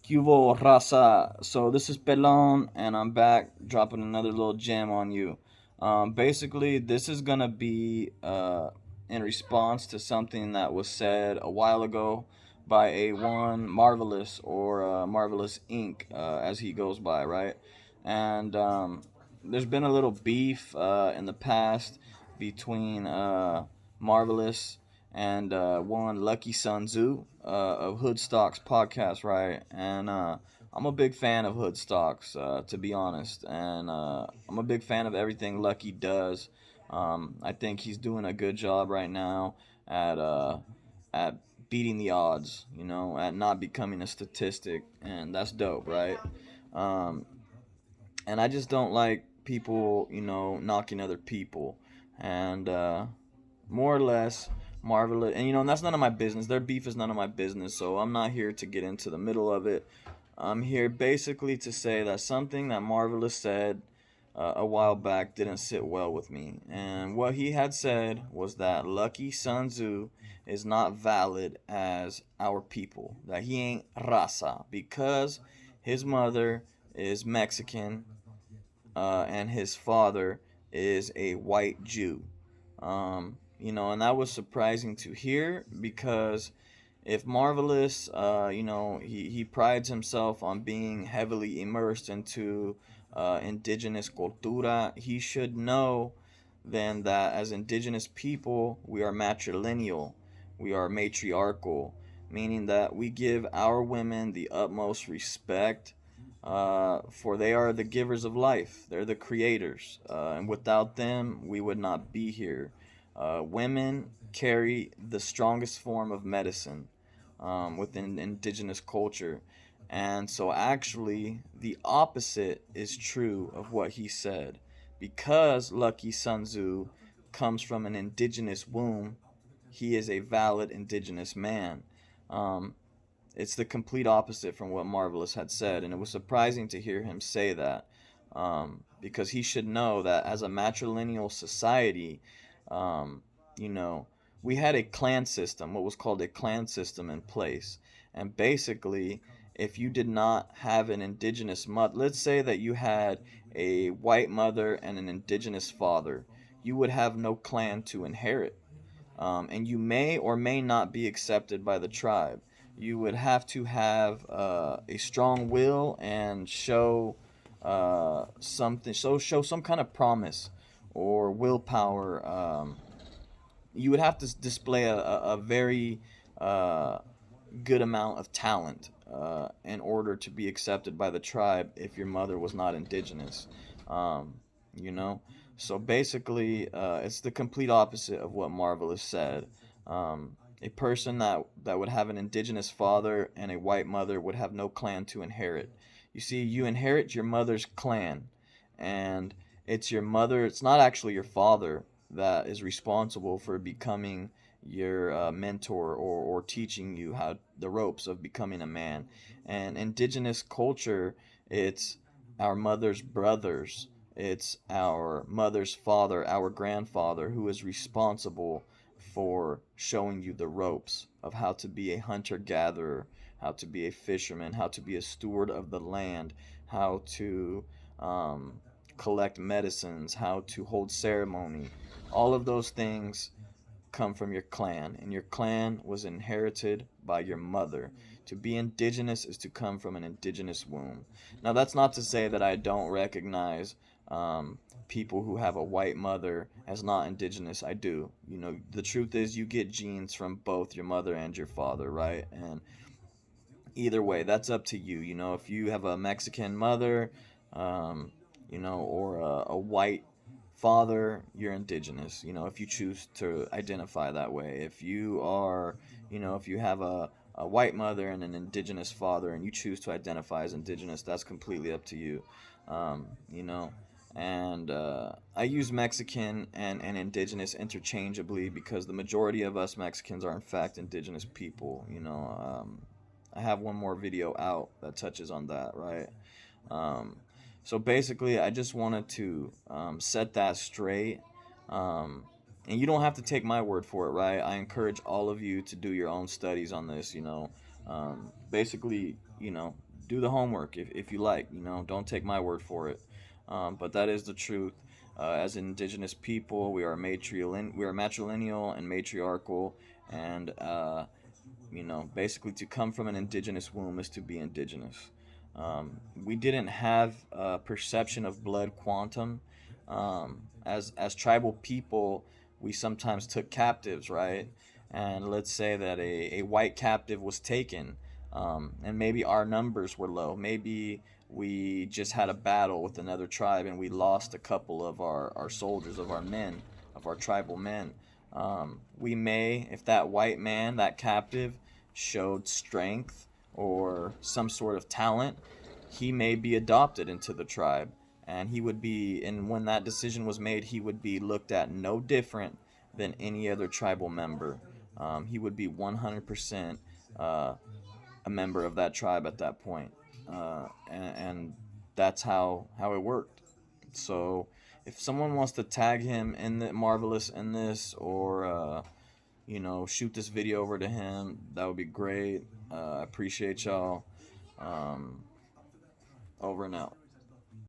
Cubo raza. So this is Pelon, and I'm back dropping another little gem on you. Basically, this is gonna be in response to something that was said a while ago by a one Marvelous or Marvelous Inc. As he goes by, right? And there's been a little beef in the past between Marvelous and one Lucky Sun Tzu of Hoodstocks podcast, right? And I'm a big fan of Hoodstocks, to be honest, and I'm a big fan of everything Lucky does. I think he's doing a good job right now at at beating the odds, at not becoming a statistic, and that's dope, right? Um, and I just don't like people, knocking other people, and more or less Marvelous. And and that's none of my business. Their beef is none of my business, so I'm not here to get into the middle of it. I'm here basically to say that something that Marvelous said a while back didn't sit well with me. And what he had said was that Lucky Sun Tzu is not valid as our people, that he ain't raza, because his mother is Mexican and his father is a white Jew. And that was surprising to hear because if Marvelous, he prides himself on being heavily immersed into indigenous cultura, he should know then that as indigenous people, we are matrilineal, we are matriarchal, meaning that we give our women the utmost respect, for they are the givers of life. They're the creators. And without them, we would not be here. Women carry the strongest form of medicine within indigenous culture. And so, actually, the opposite is true of what he said. Because Lucky Sun Tzu comes from an indigenous womb, he is a valid indigenous man. Um, it's the complete opposite from what Marvelous had said, and it was surprising to hear him say that, because he should know that as a matrilineal society, um, you know, we had a clan system, what was called a clan system in place. And basically, if you did not have an indigenous mother, let's say that you had a white mother and an indigenous father, you would have no clan to inherit, and you may or may not be accepted by the tribe. You would have to have a strong will and show something, so show some kind of promise or willpower. You would have to display a very uh, good amount of talent in order to be accepted by the tribe if your mother was not indigenous. Um, you know? So basically, it's the complete opposite of what Marvelous said. A person that would have an indigenous father and a white mother would have no clan to inherit. You see, you inherit your mother's clan, and it's your mother, it's not actually your father that is responsible for becoming your mentor or teaching you how the ropes of becoming a man. And indigenous culture, it's our mother's brothers, it's our mother's father, our grandfather, who is responsible for showing you the ropes of how to be a hunter gatherer, how to be a fisherman, how to be a steward of the land, how to um, collect medicines, how to hold ceremony. All of those things come from your clan, and your clan was inherited by your mother. To be indigenous is to come from an indigenous womb. Now, that's not to say that I don't recognize people who have a white mother as not indigenous. I do. The truth is, you get genes from both your mother and your father, right? And either way, that's up to you. If you have a Mexican mother, um, or a white father, you're indigenous. If you choose to identify that way. If you are, if you have a white mother and an indigenous father and you choose to identify as indigenous, that's completely up to you. Um, you know, and I use Mexican and indigenous interchangeably because the majority of us Mexicans are, in fact, indigenous people. I have one more video out that touches on that, right? Um, so basically, I just wanted to set that straight. Um, and you don't have to take my word for it, right? I encourage all of you to do your own studies on this. Basically, do the homework if you like. Don't take my word for it. But that is the truth. As indigenous people, we are matrilineal and matriarchal, and basically to come from an indigenous womb is to be indigenous. We didn't have a perception of blood quantum. As tribal people, we sometimes took captives, right? And let's say that a white captive was taken, and maybe our numbers were low. Maybe we just had a battle with another tribe and we lost a couple of our soldiers, of our men, of our tribal men. We may, if that white man, that captive, showed strength or some sort of talent, he may be adopted into the tribe. And when that decision was made, he would be looked at no different than any other tribal member. He would be 100% a member of that tribe at that point. And that's how it worked. So if someone wants to tag him in the marvelous in this, or shoot this video over to him, that would be great. I appreciate y'all. um, Over and out.